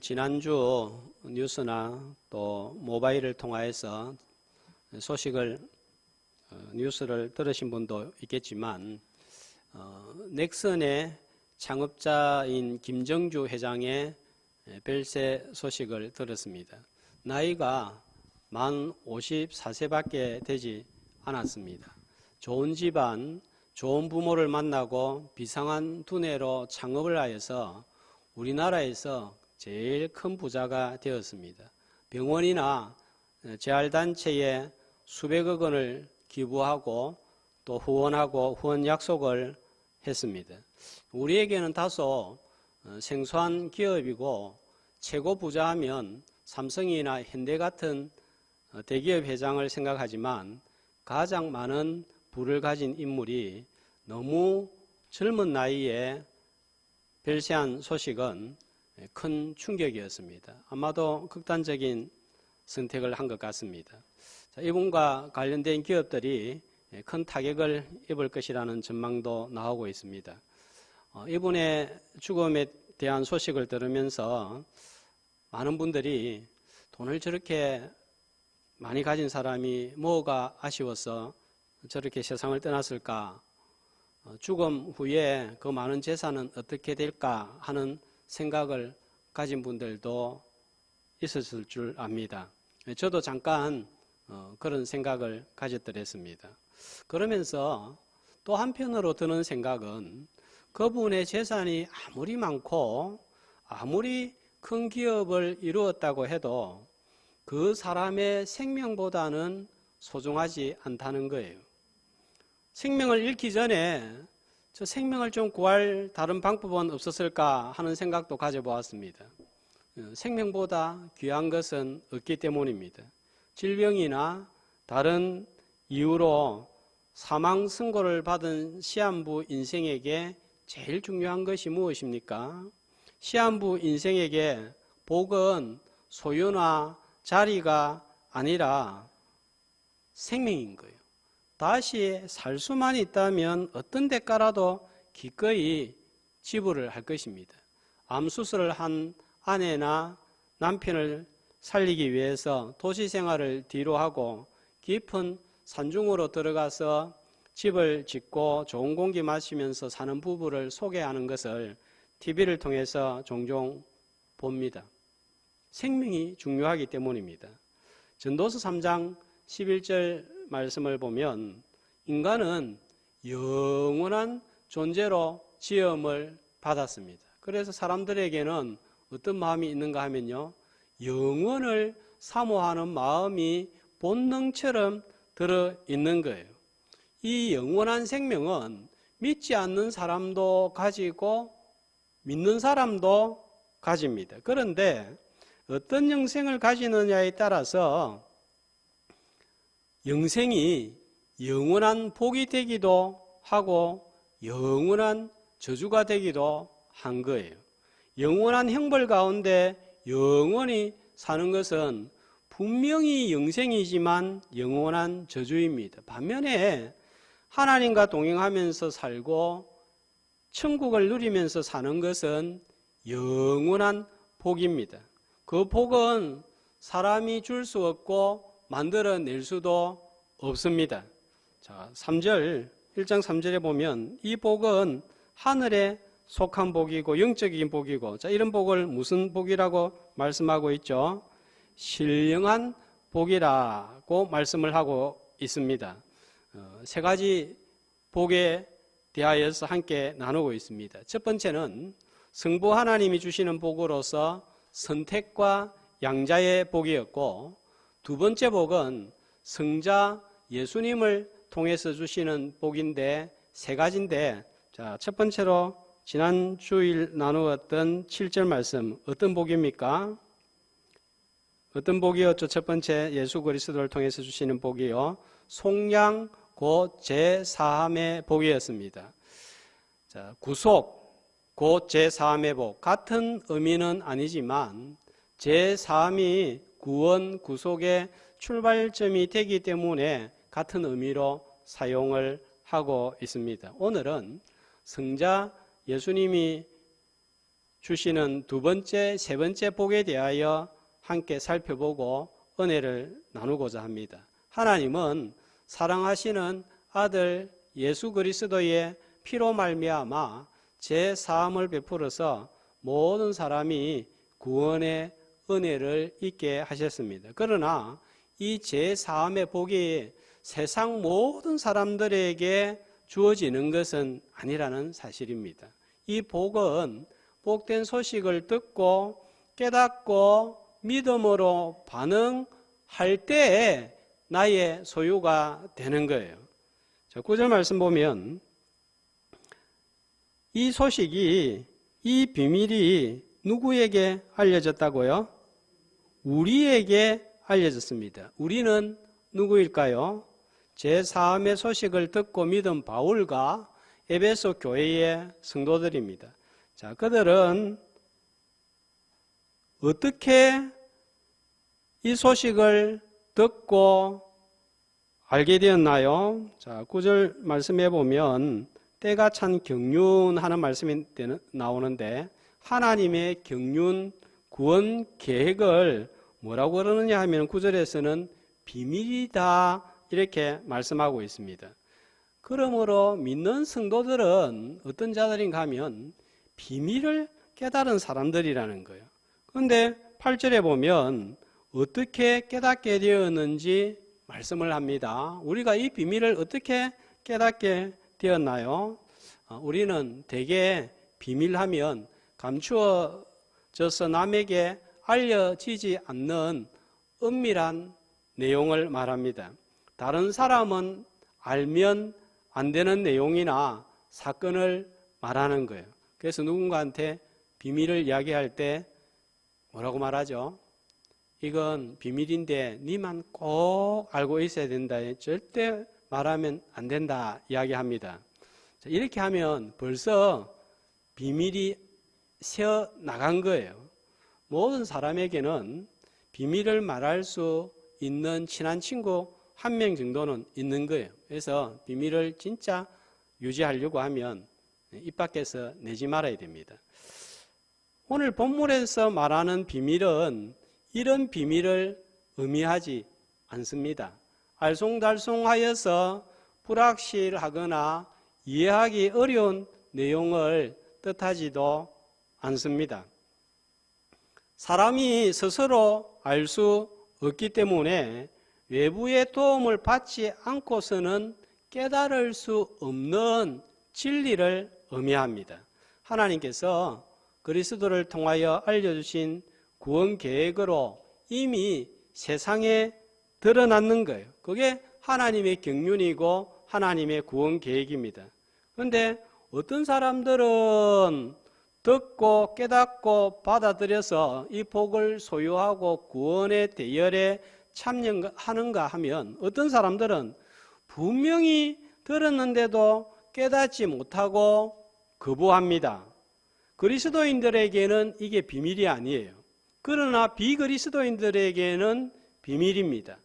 지난주 뉴스나 또 모바일을 통하여서 소식을 뉴스를 들으신 분도 있겠지만 넥슨의 창업자인 김정주 회장의 별세 소식을 들었습니다. 나이가 만 54세밖에 되지 않았습니다. 좋은 집안, 좋은 부모를 만나고 비상한 두뇌로 창업을 하여서 우리나라에서 제일 큰 부자가 되었습니다. 병원이나 재활단체에 수백억 원을 기부하고 또 후원하고 후원 약속을 했습니다. 우리에게는 다소 생소한 기업이고 최고 부자하면 삼성이나 현대 같은 대기업 회장을 생각하지만 가장 많은 부를 가진 인물이 너무 젊은 나이에 별세한 소식은 큰 충격이었습니다. 아마도 극단적인 선택을 한 것 같습니다. 이분과 관련된 기업들이 큰 타격을 입을 것이라는 전망도 나오고 있습니다. 이분의 죽음에 대한 소식을 들으면서 많은 분들이 돈을 저렇게 많이 가진 사람이 뭐가 아쉬워서 저렇게 세상을 떠났을까? 죽음 후에 그 많은 재산은 어떻게 될까 하는 생각을 가진 분들도 있었을 줄 압니다. 저도 잠깐 그런 생각을 가졌더랬습니다. 그러면서 또 한편으로 드는 생각은 그분의 재산이 아무리 많고 아무리 큰 기업을 이루었다고 해도 그 사람의 생명보다는 소중하지 않다는 거예요. 생명을 잃기 전에 저 생명을 좀 구할 다른 방법은 없었을까 하는 생각도 가져보았습니다. 생명보다 귀한 것은 없기 때문입니다. 질병이나 다른 이유로 사망 선고를 받은 시한부 인생에게 제일 중요한 것이 무엇입니까? 시한부 인생에게 복은 소유나 자리가 아니라 생명인 거예요. 다시 살 수만 있다면 어떤 대가라도 기꺼이 지불을 할 것입니다. 암수술을 한 아내나 남편을 살리기 위해서 도시 생활을 뒤로 하고 깊은 산중으로 들어가서 집을 짓고 좋은 공기 마시면서 사는 부부를 소개하는 것을 TV를 통해서 종종 봅니다. 생명이 중요하기 때문입니다. 전도서 3장 11절 말씀을 보면 인간은 영원한 존재로 지음을 받았습니다. 그래서 사람들에게는 어떤 마음이 있는가 하면요, 영원을 사모하는 마음이 본능처럼 들어있는 거예요. 이 영원한 생명은 믿지 않는 사람도 가지고 믿는 사람도 가집니다. 그런데 어떤 영생을 가지느냐에 따라서 영생이 영원한 복이 되기도 하고 영원한 저주가 되기도 한 거예요. 영원한 형벌 가운데 영원히 사는 것은 분명히 영생이지만 영원한 저주입니다. 반면에 하나님과 동행하면서 살고 천국을 누리면서 사는 것은 영원한 복입니다. 그 복은 사람이 줄 수 없고 만들어낼 수도 없습니다. 자, 1장 3절에 보면 이 복은 하늘에 속한 복이고 영적인 복이고, 자, 이런 복을 무슨 복이라고 말씀하고 있죠? 신령한 복이라고 말씀을 하고 있습니다. 세 가지 복에 대하여서 함께 나누고 있습니다. 첫 번째는 성부 하나님이 주시는 복으로서 선택과 양자의 복이었고, 두 번째 복은 성자 예수님을 통해서 주시는 복인데 세 가지인데, 자, 첫 번째로 지난 주일 나누었던 7절 말씀, 어떤 복입니까? 어떤 복이었죠? 첫 번째, 예수 그리스도를 통해서 주시는 복이요, 속량 곧 제사함의 복이었습니다. 자, 구속 곧 제사함의 복, 같은 의미는 아니지만 제사함이 구원, 구속의 출발점이 되기 때문에 같은 의미로 사용을 하고 있습니다. 오늘은 성자 예수님이 주시는 두 번째, 세 번째 복에 대하여 함께 살펴보고 은혜를 나누고자 합니다. 하나님은 사랑하시는 아들 예수 그리스도의 피로 말미암아 제사함을 베풀어서 모든 사람이 구원의 은혜를 잊게 하셨습니다. 그러나 이 제사함의 복이 세상 모든 사람들에게 주어지는 것은 아니라는 사실입니다. 이 복은 복된 소식을 듣고 깨닫고 믿음으로 반응할 때에 나의 소유가 되는 거예요. 자, 9절 말씀 보면 이 소식이, 이 비밀이 누구에게 알려졌다고요? 우리에게 알려졌습니다. 우리는 누구일까요? 제4함의 소식을 듣고 믿은 바울과 에베소 교회의 성도들입니다. 자, 그들은 어떻게 이 소식을 듣고 알게 되었나요? 자, 9절 말씀해 보면 때가 찬 경륜하는 말씀이 나오는데 하나님의 경륜 구원 계획을 뭐라고 그러느냐 하면 9절에서는 비밀이다 이렇게 말씀하고 있습니다. 그러므로 믿는 성도들은 어떤 자들인가 하면 비밀을 깨달은 사람들이라는 거예요. 그런데 8절에 보면 어떻게 깨닫게 되었는지 말씀을 합니다. 우리가 이 비밀을 어떻게 깨닫게 되었나요? 우리는 대개 비밀하면 감추어져서 남에게 알려지지 않는 은밀한 내용을 말합니다. 다른 사람은 알면 안 되는 내용이나 사건을 말하는 거예요. 그래서 누군가한테 비밀을 이야기할 때 뭐라고 말하죠? 이건 비밀인데 니만 꼭 알고 있어야 된다. 절대 말하면 안 된다 이야기합니다. 이렇게 하면 벌써 비밀이 새어 나간 거예요. 모든 사람에게는 비밀을 말할 수 있는 친한 친구 한 명 정도는 있는 거예요. 그래서 비밀을 진짜 유지하려고 하면 입 밖에서 내지 말아야 됩니다. 오늘 본문에서 말하는 비밀은 이런 비밀을 의미하지 않습니다. 알쏭달쏭하여서 불확실하거나 이해하기 어려운 내용을 뜻하지도 않습니다. 사람이 스스로 알 수 없기 때문에 외부의 도움을 받지 않고서는 깨달을 수 없는 진리를 의미합니다. 하나님께서 그리스도를 통하여 알려주신 구원 계획으로 이미 세상에 드러났는 거예요. 그게 하나님의 경륜이고 하나님의 구원 계획입니다. 그런데 어떤 사람들은 듣고 깨닫고 받아들여서 이 복을 소유하고 구원의 대열에 참여하는가 하면 어떤 사람들은 분명히 들었는데도 깨닫지 못하고 거부합니다. 그리스도인들에게는 이게 비밀이 아니에요. 그러나 비그리스도인들에게는 비밀입니다.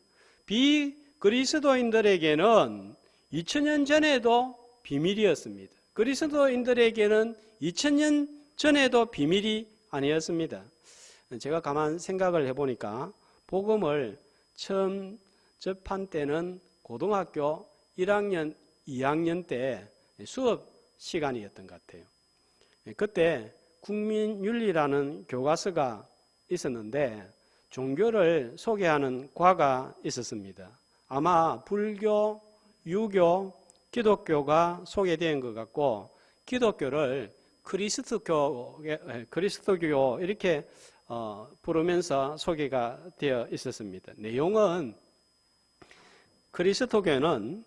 비그리스도인들에게는 2000년 전에도 비밀이었습니다. 그리스도인들에게는 2000년 전에도 비밀이 아니었습니다. 제가 가만 생각을 해보니까 복음을 처음 접한 때는 고등학교 1학년, 2학년 때 수업 시간이었던 것 같아요. 그때 국민윤리라는 교과서가 있었는데 종교를 소개하는 과가 있었습니다. 아마 불교, 유교, 기독교가 소개된 것 같고 기독교를 그리스도교 이렇게 부르면서 소개가 되어 있었습니다. 내용은 그리스도교는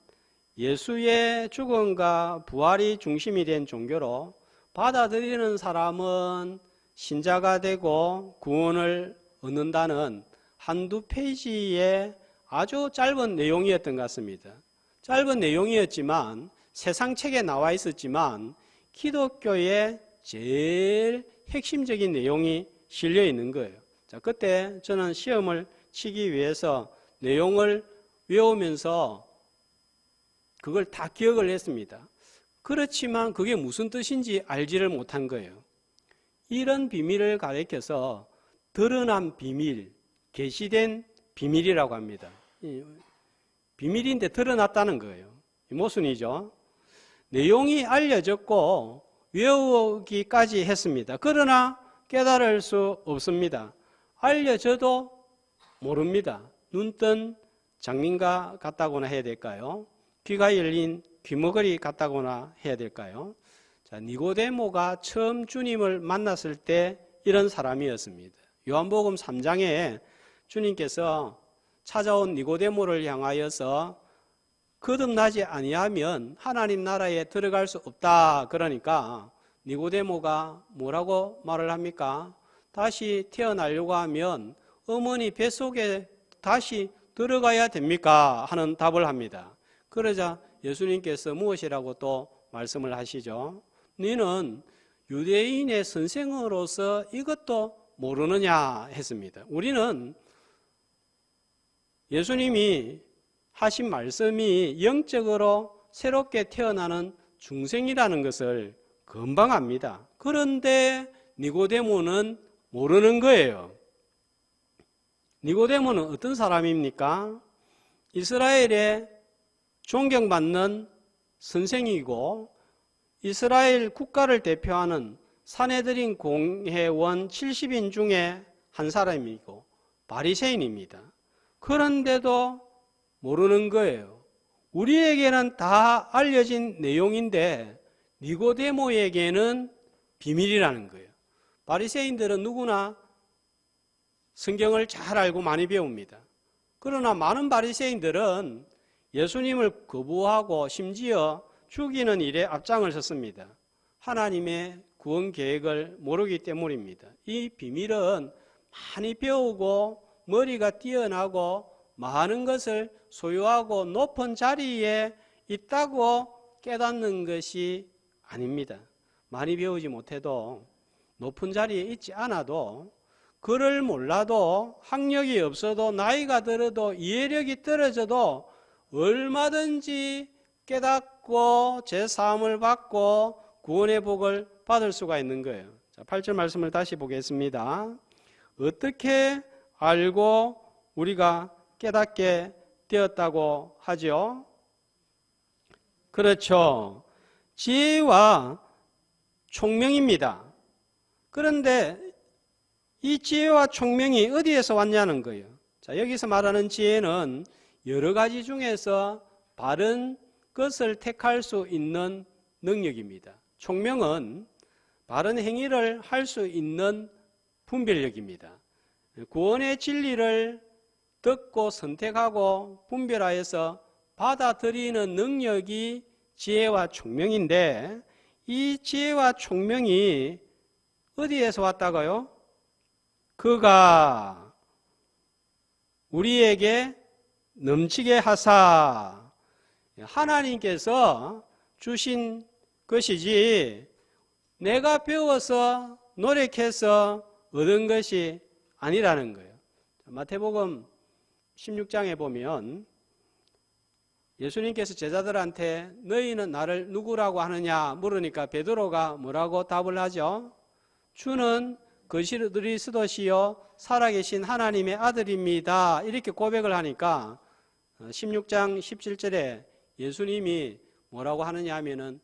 예수의 죽음과 부활이 중심이 된 종교로 받아들이는 사람은 신자가 되고 구원을 얻는다는 한두 페이지의 아주 짧은 내용이었던 것 같습니다. 짧은 내용이었지만 세상 책에 나와 있었지만 기독교의 제일 핵심적인 내용이 실려 있는 거예요. 자, 그때 저는 시험을 치기 위해서 내용을 외우면서 그걸 다 기억을 했습니다. 그렇지만 그게 무슨 뜻인지 알지를 못한 거예요. 이런 비밀을 가리켜서 드러난 비밀, 계시된 비밀이라고 합니다. 비밀인데 드러났다는 거예요. 모순이죠. 내용이 알려졌고 외우기까지 했습니다. 그러나 깨달을 수 없습니다. 알려져도 모릅니다. 눈뜬 장민가 같다고나 해야 될까요? 귀가 열린 귀머거리 같다고나 해야 될까요? 자, 니고데모가 처음 주님을 만났을 때 이런 사람이었습니다. 요한복음 3장에 주님께서 찾아온 니고데모를 향하여서 거듭나지 아니하면 하나님 나라에 들어갈 수 없다. 그러니까 니고데모가 뭐라고 말을 합니까? 다시 태어나려고 하면 어머니 뱃속에 다시 들어가야 됩니까? 하는 답을 합니다. 그러자 예수님께서 무엇이라고 또 말씀을 하시죠? 너는 유대인의 선생으로서 이것도 모르느냐 했습니다. 우리는 예수님이 하신 말씀이 영적으로 새롭게 태어나는 중생이라는 것을 금방 압니다. 그런데 니고데모는 모르는 거예요. 니고데모는 어떤 사람입니까? 이스라엘의 존경받는 선생이고 이스라엘 국가를 대표하는 산헤드린 공회원 70인 중에 한 사람이고 바리새인입니다. 그런데도 모르는 거예요. 우리에게는 다 알려진 내용인데 니고데모에게는 비밀이라는 거예요. 바리새인들은 누구나 성경을 잘 알고 많이 배웁니다. 그러나 많은 바리새인들은 예수님을 거부하고 심지어 죽이는 일에 앞장을 섰습니다. 하나님의 구원 계획을 모르기 때문입니다. 이 비밀은 많이 배우고 머리가 뛰어나고 많은 것을 소유하고 높은 자리에 있다고 깨닫는 것이 아닙니다. 많이 배우지 못해도 높은 자리에 있지 않아도 글을 몰라도 학력이 없어도 나이가 들어도 이해력이 떨어져도 얼마든지 깨닫고 제사함을 받고 구원의 복을 받을 수가 있는 거예요. 자, 8절 말씀을 다시 보겠습니다. 어떻게 알고 우리가 깨닫게 되었다고 하죠? 그렇죠. 지혜와 총명입니다. 그런데 이 지혜와 총명이 어디에서 왔냐는 거예요. 자, 여기서 말하는 지혜는 여러 가지 중에서 바른 것을 택할 수 있는 능력입니다. 총명은 바른 행위를 할 수 있는 분별력입니다. 구원의 진리를 듣고 선택하고 분별하여서 받아들이는 능력이 지혜와 총명인데 이 지혜와 총명이 어디에서 왔다고요? 그가 우리에게 넘치게 하사 하나님께서 주신 것이지 내가 배워서 노력해서 얻은 것이 아니라는 거예요. 마태복음 16장에 보면 예수님께서 제자들한테 너희는 나를 누구라고 하느냐 물으니까 베드로가 뭐라고 답을 하죠? 주는 그리스도시요 살아계신 하나님의 아들입니다. 이렇게 고백을 하니까 16장 17절에 예수님이 뭐라고 하느냐 하면은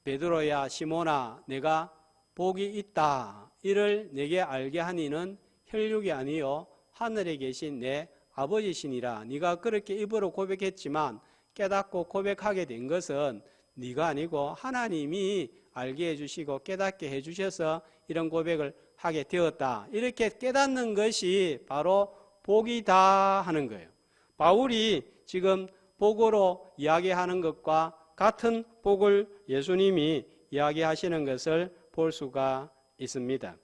베드로야 시몬아 내가 복이 있다. 이를 내게 알게 하니는 혈육이 아니요 하늘에 계신 내 아버지시니라. 네가 그렇게 입으로 고백했지만 깨닫고 고백하게 된 것은 네가 아니고 하나님이 알게 해주시고 깨닫게 해주셔서 이런 고백을 하게 되었다. 이렇게 깨닫는 것이 바로 복이다 하는 거예요. 바울이 지금 복으로 이야기하는 것과 같은 복을 예수님이 이야기하시는 것을 볼 수가 있습니다.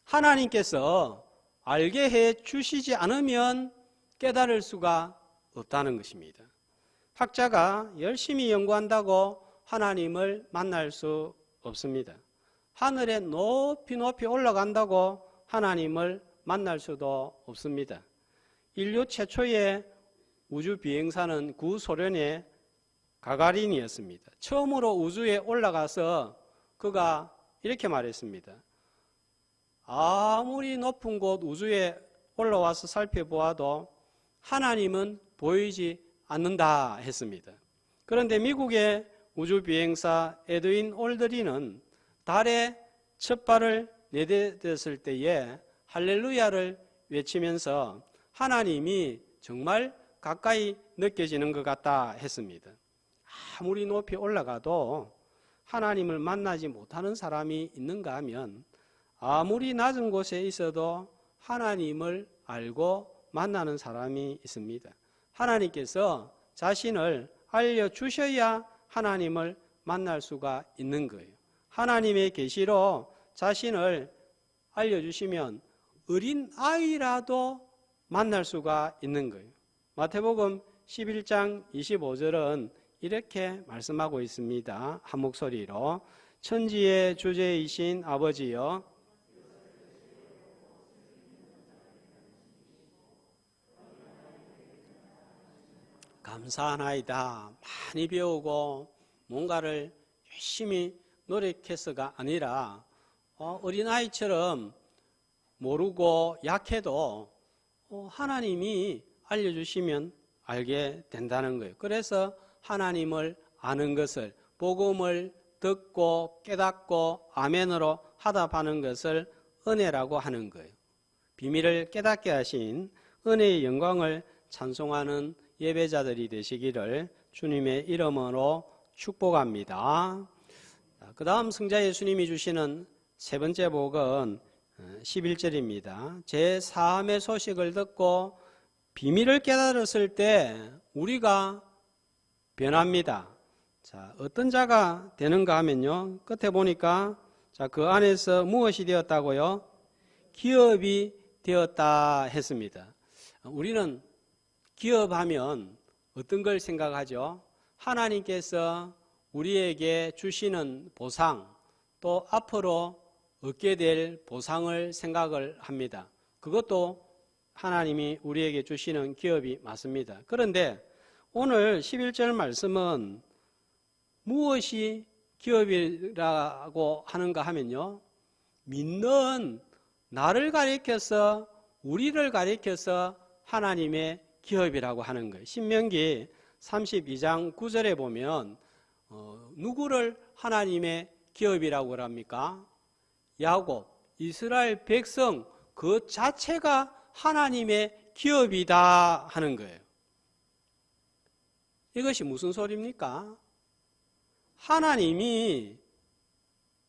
하나님께서 알게 해 주시지 않으면 깨달을 수가 없다는 것입니다. 학자가 열심히 연구한다고 하나님을 만날 수 없습니다. 하늘에 높이 높이 올라간다고 하나님을 만날 수도 없습니다. 인류 최초의 우주 비행사는 구소련의 가가린이었습니다. 처음으로 우주에 올라가서 그가 이렇게 말했습니다. 아무리 높은 곳 우주에 올라와서 살펴보아도 하나님은 보이지 않는다 했습니다. 그런데 미국의 우주비행사 에드윈 올드린은 달에 첫 발을 내딛었을 때에 할렐루야를 외치면서 하나님이 정말 가까이 느껴지는 것 같다 했습니다. 아무리 높이 올라가도 하나님을 만나지 못하는 사람이 있는가 하면 아무리 낮은 곳에 있어도 하나님을 알고 만나는 사람이 있습니다. 하나님께서 자신을 알려주셔야 하나님을 만날 수가 있는 거예요. 하나님의 계시로 자신을 알려주시면 어린 아이라도 만날 수가 있는 거예요. 마태복음 11장 25절은 이렇게 말씀하고 있습니다. 한 목소리로 천지의 주제이신 아버지여 감사하나이다. 많이 배우고 뭔가를 열심히 노력해서가 아니라 어린아이처럼 모르고 약해도 하나님이 알려주시면 알게 된다는 거예요. 그래서 하나님을 아는 것을, 복음을 듣고 깨닫고 아멘으로 하답하는 것을 은혜라고 하는 거예요. 비밀을 깨닫게 하신 은혜의 영광을 찬송하는 예배자들이 되시기를 주님의 이름으로 축복합니다. 그 다음 성자 예수님이 주시는 세 번째 복은 11절입니다. 제 사함의 소식을 듣고 비밀을 깨달았을 때 우리가 변합니다. 자, 어떤 자가 되는가 하면요. 끝에 보니까 그 안에서 무엇이 되었다고요? 기업이 되었다 했습니다. 우리는 기업하면 어떤 걸 생각하죠? 하나님께서 우리에게 주시는 보상, 또 앞으로 얻게 될 보상을 생각을 합니다. 그것도 하나님이 우리에게 주시는 기업이 맞습니다. 그런데 오늘 11절 말씀은 무엇이 기업이라고 하는가 하면요. 믿는 나를 가리켜서 우리를 가리켜서 하나님의 기업이라고 하는 거예요. 신명기 32장 9절에 보면 누구를 하나님의 기업이라고 합니까? 야곱, 이스라엘 백성 그 자체가 하나님의 기업이다 하는 거예요. 이것이 무슨 소리입니까? 하나님이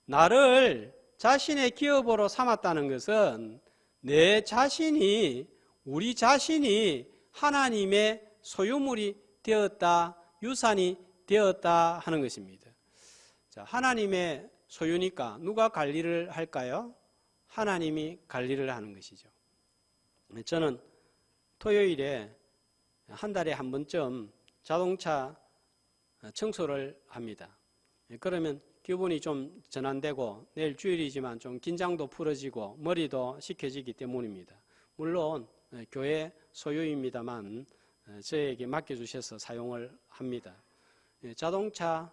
나를 자신의 기업으로 삼았다는 것은 내 자신이, 우리 자신이 하나님의 소유물이 되었다, 유산이 되었다 하는 것입니다. 자, 하나님의 소유니까 누가 관리를 할까요? 하나님이 관리를 하는 것이죠. 저는 토요일에 한 달에 한 번쯤 자동차 청소를 합니다. 그러면 기분이 좀 전환되고 내일 주일이지만 좀 긴장도 풀어지고 머리도 식혀지기 때문입니다. 물론 교회 소유입니다만 저에게 맡겨주셔서 사용을 합니다. 자동차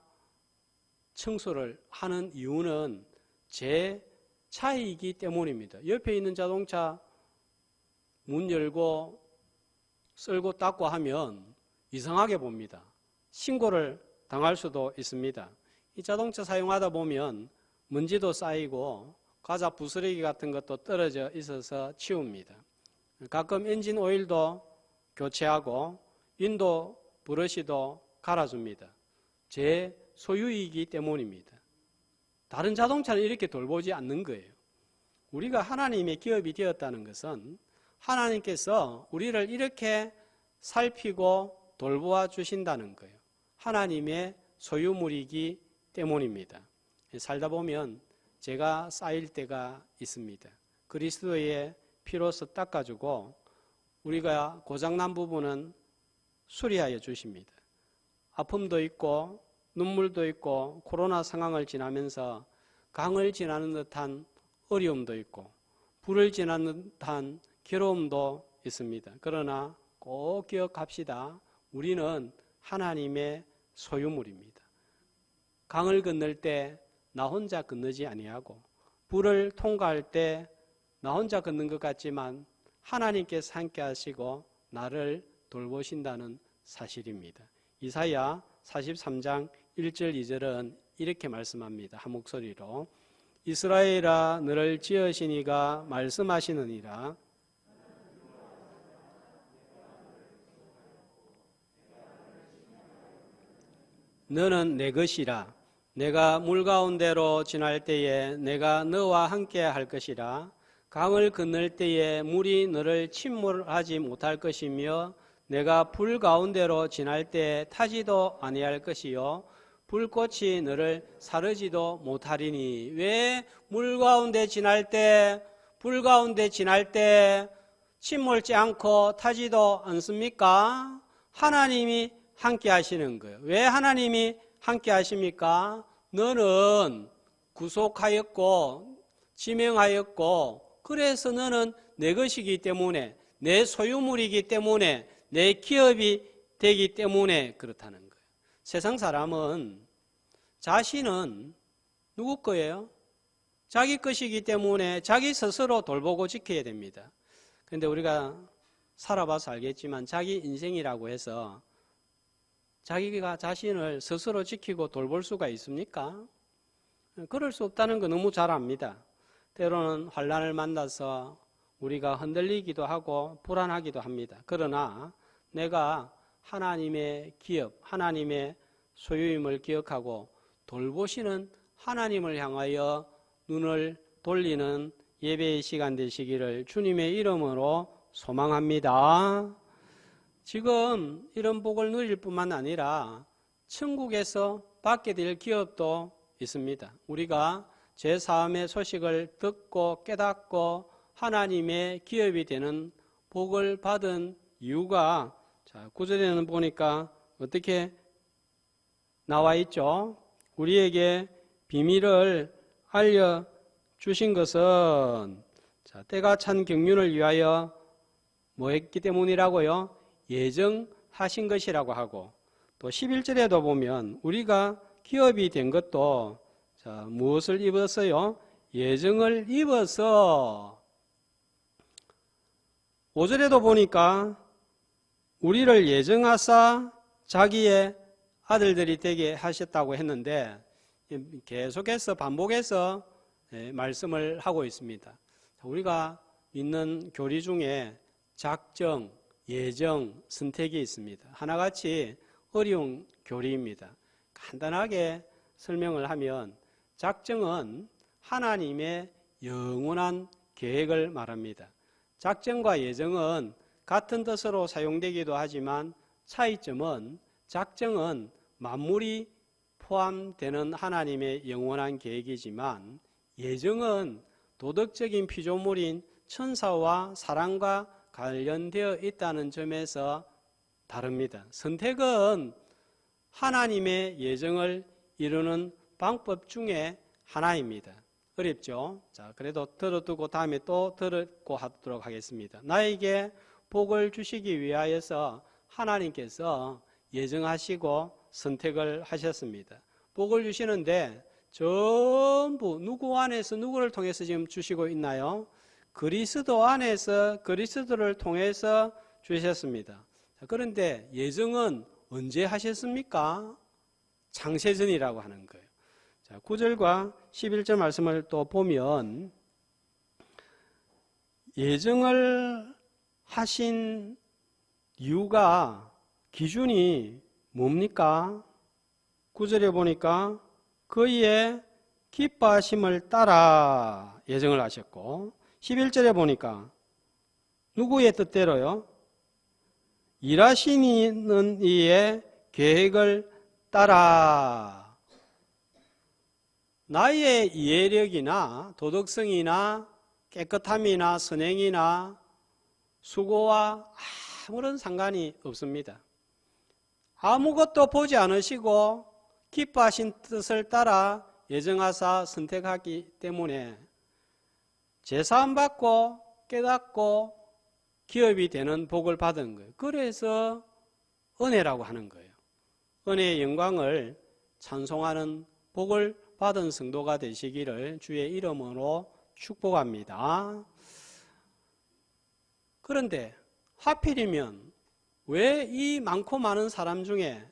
청소를 하는 이유는 제 차이기 때문입니다. 옆에 있는 자동차 문 열고 쓸고 닦고 하면 이상하게 봅니다. 신고를 당할 수도 있습니다. 이 자동차 사용하다 보면 먼지도 쌓이고 과자 부스러기 같은 것도 떨어져 있어서 치웁니다. 가끔 엔진 오일도 교체하고 윈도 브러시도 갈아줍니다. 제 소유이기 때문입니다. 다른 자동차는 이렇게 돌보지 않는 거예요. 우리가 하나님의 기업이 되었다는 것은 하나님께서 우리를 이렇게 살피고 돌보아 주신다는 거예요. 하나님의 소유물이기 때문입니다. 살다 보면 제가 쌓일 때가 있습니다. 그리스도의 피로서 닦아주고 우리가 고장난 부분은 수리하여 주십니다. 아픔도 있고 눈물도 있고 코로나 상황을 지나면서 강을 지나는 듯한 어려움도 있고 불을 지나는 듯한 괴로움도 있습니다. 그러나 꼭 기억합시다. 우리는 하나님의 소유물입니다. 강을 건널 때 나 혼자 건너지 아니하고 불을 통과할 때 나 혼자 걷는 것 같지만 하나님께서 함께 하시고 나를 돌보신다는 사실입니다. 이사야 43장 1절 2절은 이렇게 말씀합니다. 한 목소리로 이스라엘아 너를 지으신 이가 말씀하시느니라. 너는 내 것이라. 내가 물 가운데로 지날 때에 내가 너와 함께 할 것이라. 강을 건널 때에 물이 너를 침몰하지 못할 것이며 내가 불 가운데로 지날 때에 타지도 아니할 것이요 불꽃이 너를 사르지도 못하리니. 왜 물 가운데 지날 때, 불 가운데 지날 때 침몰지 않고 타지도 않습니까? 하나님이 함께 하시는 거예요. 왜 하나님이 함께 하십니까? 너는 구속하였고 지명하였고 그래서 너는 내 것이기 때문에 내 소유물이기 때문에 내 기업이 되기 때문에 그렇다는 거예요. 세상 사람은 자신은 누구 거예요? 자기 것이기 때문에 자기 스스로 돌보고 지켜야 됩니다. 그런데 우리가 살아봐서 알겠지만 자기 인생이라고 해서 자기가 자신을 스스로 지키고 돌볼 수가 있습니까? 그럴 수 없다는 거 너무 잘 압니다. 때로는 환난을 만나서 우리가 흔들리기도 하고 불안하기도 합니다. 그러나 내가 하나님의 기업, 하나님의 소유임을 기억하고 돌보시는 하나님을 향하여 눈을 돌리는 예배의 시간 되시기를 주님의 이름으로 소망합니다. 지금 이런 복을 누릴 뿐만 아니라 천국에서 받게 될 기업도 있습니다. 우리가 제3의 소식을 듣고 깨닫고 하나님의 기업이 되는 복을 받은 이유가 9절에는 보니까 어떻게 나와 있죠? 우리에게 비밀을 알려주신 것은 때가 찬 경륜을 위하여 뭐 했기 때문이라고요? 예정하신 것이라고 하고 또 11절에도 보면 우리가 기업이 된 것도 무엇을 입었어요? 예정을 입어서 5절에도 보니까 우리를 예정하사 자기의 아들들이 되게 하셨다고 했는데 계속해서 반복해서 말씀을 하고 있습니다. 우리가 믿는 교리 중에 작정, 예정, 선택이 있습니다. 하나같이 어려운 교리입니다. 간단하게 설명을 하면 작정은 하나님의 영원한 계획을 말합니다. 작정과 예정은 같은 뜻으로 사용되기도 하지만 차이점은 작정은 만물이 포함되는 하나님의 영원한 계획이지만 예정은 도덕적인 피조물인 천사와 사람과 관련되어 있다는 점에서 다릅니다. 선택은 하나님의 예정을 이루는 방법 중에 하나입니다. 어렵죠? 자, 그래도 들어두고 다음에 또 듣고 하도록 하겠습니다. 나에게 복을 주시기 위하여서 하나님께서 예정하시고 선택을 하셨습니다. 복을 주시는데 전부 누구 안에서 누구를 통해서 지금 주시고 있나요? 그리스도 안에서 그리스도를 통해서 주셨습니다. 자, 그런데 예정은 언제 하셨습니까? 창세전이라고 하는 거예요. 자, 9절과 11절 말씀을 또 보면 예정을 하신 이유가 기준이 뭡니까? 9절에 보니까 그의 기뻐하심을 따라 예정을 하셨고 11절에 보니까 누구의 뜻대로요? 일하시는 이의 계획을 따라 나의 이해력이나 도덕성이나 깨끗함이나 선행이나 수고와 아무런 상관이 없습니다. 아무것도 보지 않으시고 기뻐하신 뜻을 따라 예정하사 선택하기 때문에 제사함받고 깨닫고 기업이 되는 복을 받은 거예요. 그래서 은혜라고 하는 거예요. 은혜의 영광을 찬송하는 복을 받은 성도가 되시기를 주의 이름으로 축복합니다. 그런데 하필이면 왜 이 많고 많은 사람 중에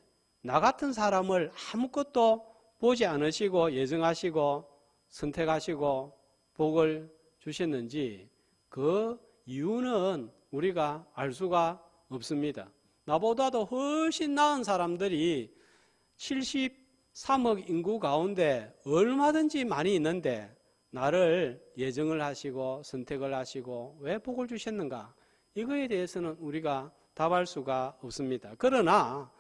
나 같은 사람을 아무것도 보지 않으시고 예정하시고 선택하시고 복을 주셨는지 그 이유는 우리가 알 수가 없습니다. 나보다도 훨씬 나은 사람들이 73억 인구 가운데 얼마든지 많이 있는데 나를 예정을 하시고 선택을 하시고 왜 복을 주셨는가? 이거에 대해서는 우리가 답할 수가 없습니다. 그러나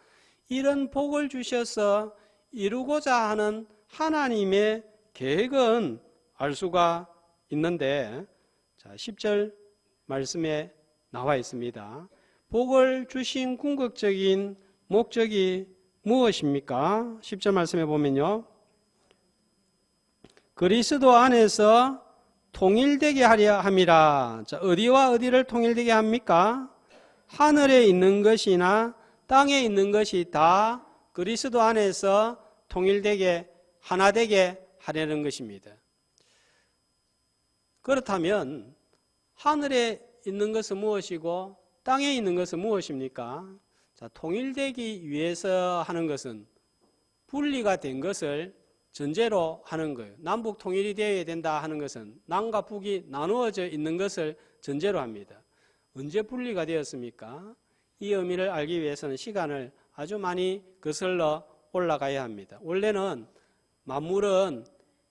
이런 복을 주셔서 이루고자 하는 하나님의 계획은 알 수가 있는데, 자, 10절 말씀에 나와 있습니다. 복을 주신 궁극적인 목적이 무엇입니까? 10절 말씀에 보면요. 그리스도 안에서 통일되게 하려 함이라. 자, 어디와 어디를 통일되게 합니까? 하늘에 있는 것이나 땅에 있는 것이 다 그리스도 안에서 통일되게 하나 되게 하려는 것입니다. 그렇다면 하늘에 있는 것은 무엇이고 땅에 있는 것은 무엇입니까? 자, 통일되기 위해서 하는 것은 분리가 된 것을 전제로 하는 거예요. 남북 통일이 되어야 된다 하는 것은 남과 북이 나누어져 있는 것을 전제로 합니다. 언제 분리가 되었습니까? 이 의미를 알기 위해서는 시간을 아주 많이 거슬러 올라가야 합니다. 원래는 만물은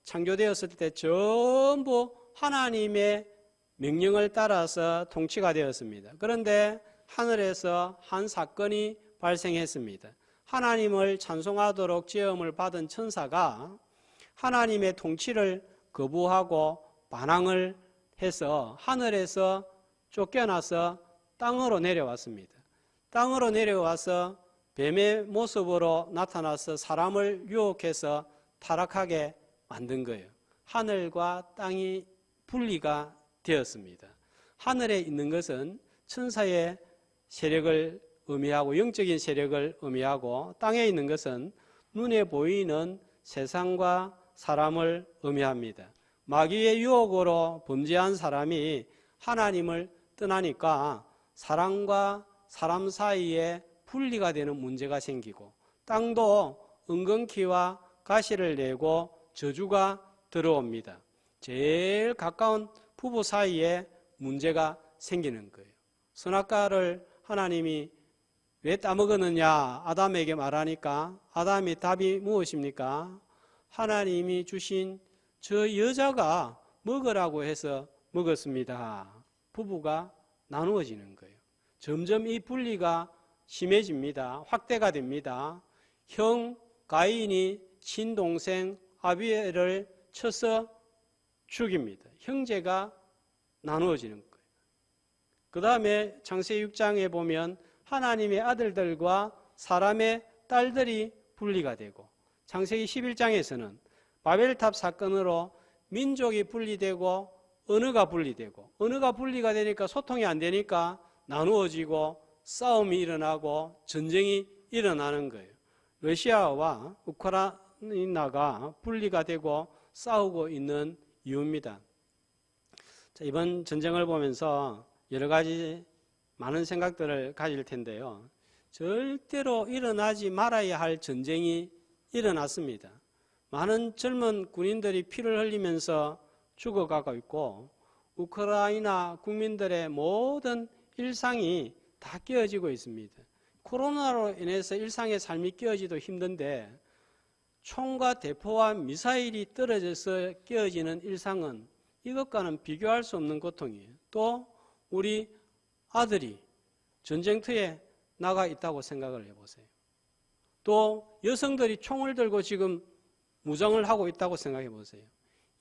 창조되었을 때 전부 하나님의 명령을 따라서 통치가 되었습니다. 그런데 하늘에서 한 사건이 발생했습니다. 하나님을 찬송하도록 지음을 받은 천사가 하나님의 통치를 거부하고 반항을 해서 하늘에서 쫓겨나서 땅으로 내려왔습니다. 땅으로 내려와서 뱀의 모습으로 나타나서 사람을 유혹해서 타락하게 만든 거예요. 하늘과 땅이 분리가 되었습니다. 하늘에 있는 것은 천사의 세력을 의미하고 영적인 세력을 의미하고 땅에 있는 것은 눈에 보이는 세상과 사람을 의미합니다. 마귀의 유혹으로 범죄한 사람이 하나님을 떠나니까 사람과 사람 사이에 분리가 되는 문제가 생기고 땅도 은근키와 가시를 내고 저주가 들어옵니다. 제일 가까운 부부 사이에 문제가 생기는 거예요. 선악과를 하나님이 왜 따먹었느냐 아담에게 말하니까 아담의 답이 무엇입니까? 하나님이 주신 저 여자가 먹으라고 해서 먹었습니다. 부부가 나누어지는 거예요. 점점 이 분리가 심해집니다. 확대가 됩니다. 형 가인이 친동생 아비엘을 쳐서 죽입니다. 형제가 나누어지는 거예요. 그 다음에 창세기 6장에 보면 하나님의 아들들과 사람의 딸들이 분리가 되고 창세기 11장에서는 바벨탑 사건으로 민족이 분리되고 언어가 분리되고 언어가 분리가 되니까 소통이 안 되니까 나누어지고 싸움이 일어나고 전쟁이 일어나는 거예요. 러시아와 우크라이나가 분리가 되고 싸우고 있는 이유입니다. 자, 이번 전쟁을 보면서 여러 가지 많은 생각들을 가질 텐데요. 절대로 일어나지 말아야 할 전쟁이 일어났습니다. 많은 젊은 군인들이 피를 흘리면서 죽어가고 있고 우크라이나 국민들의 모든 일상이 다 깨어지고 있습니다. 코로나로 인해서 일상의 삶이 깨어지도 힘든데 총과 대포와 미사일이 떨어져서 깨어지는 일상은 이것과는 비교할 수 없는 고통이에요. 또 우리 아들이 전쟁터에 나가 있다고 생각을 해보세요. 또 여성들이 총을 들고 지금 무장을 하고 있다고 생각해 보세요.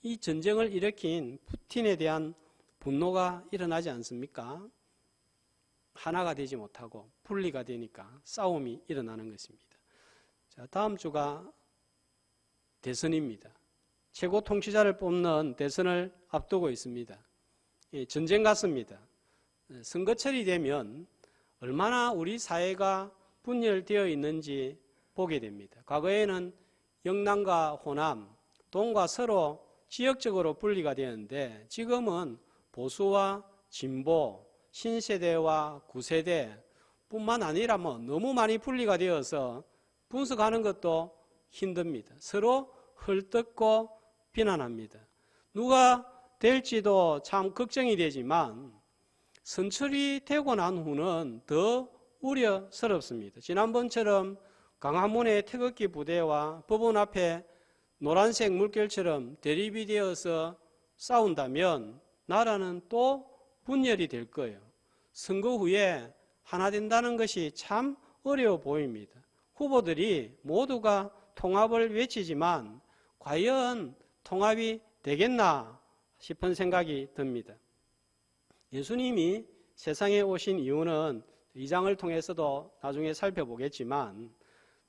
이 전쟁을 일으킨 푸틴에 대한 분노가 일어나지 않습니까? 하나가 되지 못하고 분리가 되니까 싸움이 일어나는 것입니다. 자, 다음 주가 대선입니다. 최고 통치자를 뽑는 대선을 앞두고 있습니다. 전쟁 같습니다. 선거철이 되면 얼마나 우리 사회가 분열되어 있는지 보게 됩니다. 과거에는 영남과 호남, 동과 서로 지역적으로 분리가 되었는데 지금은 보수와 진보, 신세대와 구세대 뿐만 아니라 너무 많이 분리가 되어서 분석하는 것도 힘듭니다. 서로 헐뜯고 비난합니다. 누가 될지도 참 걱정이 되지만 선출이 되고 난 후는 더 우려스럽습니다. 지난번처럼 광화문의 태극기 부대와 법원 앞에 노란색 물결처럼 대립이 되어서 싸운다면 나라는 또 분열이 될 거예요. 선거 후에 하나 된다는 것이 참 어려워 보입니다. 후보들이 모두가 통합을 외치지만 과연 통합이 되겠나 싶은 생각이 듭니다. 예수님이 세상에 오신 이유는 2장을 통해서도 나중에 살펴보겠지만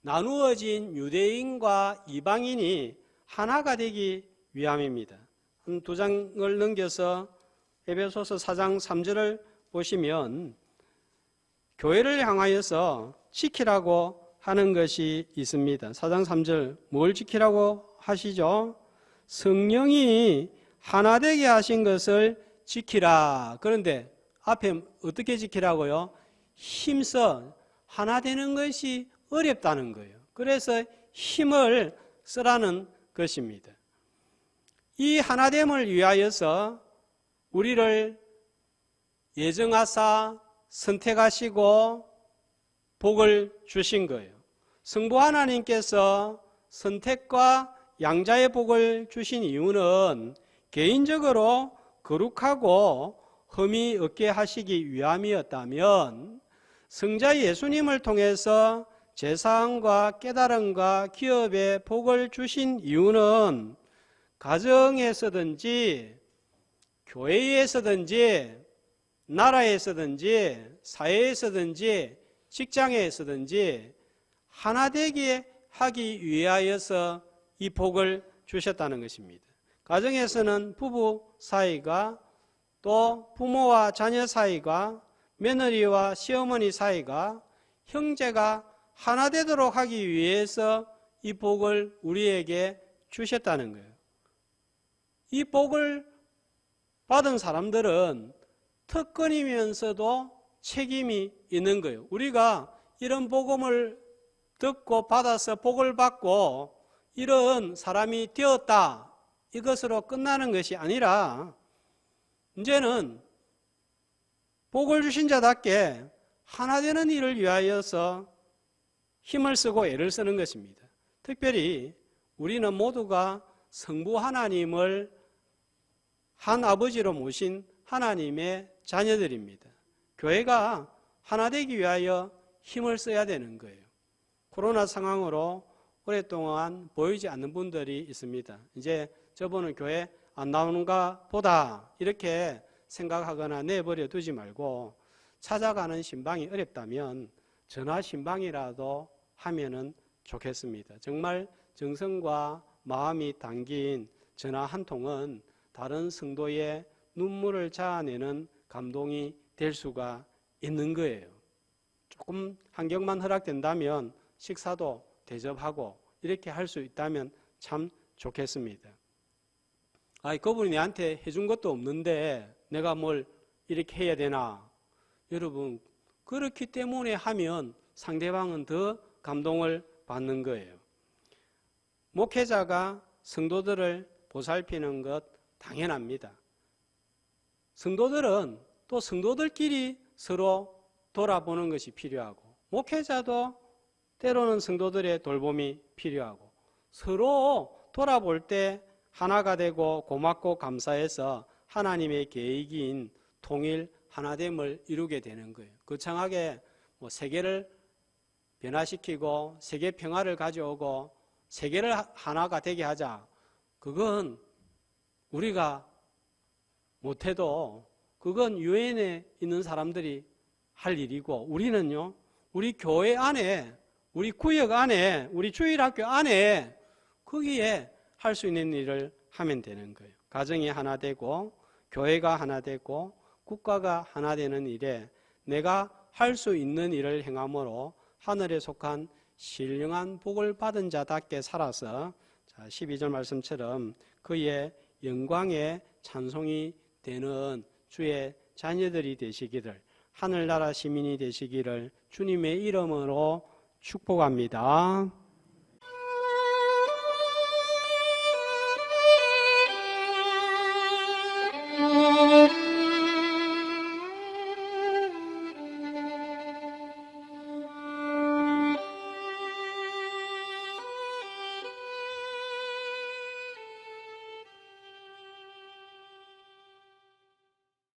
나누어진 유대인과 이방인이 하나가 되기 위함입니다. 한 2장을 넘겨서 에베소서 4장 3절을 보시면 교회를 향하여서 지키라고 하는 것이 있습니다. 4장 3절 뭘 지키라고 하시죠? 성령이 하나 되게 하신 것을 지키라. 그런데 앞에 어떻게 지키라고요? 힘써 하나 되는 것이 어렵다는 거예요. 그래서 힘을 쓰라는 것입니다. 이 하나됨을 위하여서 우리를 예정하사 선택하시고 복을 주신 거예요. 성부 하나님께서 선택과 양자의 복을 주신 이유는 개인적으로 거룩하고 흠이 없게 하시기 위함이었다면 성자 예수님을 통해서 제사함과 깨달음과 기업에 복을 주신 이유는 가정에서든지 교회에서든지 나라에서든지 사회에서든지 직장에서든지 하나 되게 하기 위하여서 이 복을 주셨다는 것입니다. 가정에서는 부부 사이가 또 부모와 자녀 사이가 며느리와 시어머니 사이가 형제가 하나 되도록 하기 위해서 이 복을 우리에게 주셨다는 거예요. 이 복을 받은 사람들은 특권이면서도 책임이 있는 거예요. 우리가 이런 복음을 듣고 받아서 복을 받고 이런 사람이 되었다. 이것으로 끝나는 것이 아니라 이제는 복을 주신 자답게 하나 되는 일을 위하여서 힘을 쓰고 애를 쓰는 것입니다. 특별히 우리는 모두가 성부 하나님을 한 아버지로 모신 하나님의 자녀들입니다. 교회가 하나 되기 위하여 힘을 써야 되는 거예요. 코로나 상황으로 오랫동안 보이지 않는 분들이 있습니다. 이제 저분은 교회 안 나오는가 보다 이렇게 생각하거나 내버려 두지 말고 찾아가는 신방이 어렵다면 전화 신방이라도 하면은 좋겠습니다. 정말 정성과 마음이 담긴 전화 한 통은 다른 성도의 눈물을 자아내는 감동이 될 수가 있는 거예요. 조금 환경만 허락된다면 식사도 대접하고 이렇게 할 수 있다면 참 좋겠습니다. 그분이 내한테 해준 것도 없는데 내가 뭘 이렇게 해야 되나? 여러분, 그렇기 때문에 하면 상대방은 더 감동을 받는 거예요. 목회자가 성도들을 보살피는 것 당연합니다. 성도들은 또 성도들끼리 서로 돌아보는 것이 필요하고 목회자도 때로는 성도들의 돌봄이 필요하고 서로 돌아볼 때 하나가 되고 고맙고 감사해서 하나님의 계획인 통일 하나됨을 이루게 되는 거예요. 거창하게 세계를 변화시키고 세계 평화를 가져오고 세계를 하나가 되게 하자. 그건 우리가 못해도 그건 유엔에 있는 사람들이 할 일이고 우리는요. 우리 교회 안에 우리 구역 안에 우리 주일학교 안에 거기에 할 수 있는 일을 하면 되는 거예요. 가정이 하나 되고 교회가 하나 되고 국가가 하나 되는 일에 내가 할 수 있는 일을 행함으로 하늘에 속한 신령한 복을 받은 자답게 살아서 자, 12절 말씀처럼 그의 영광에 찬송이 되는 주의 자녀들이 되시기를, 하늘나라 시민이 되시기를 주님의 이름으로 축복합니다.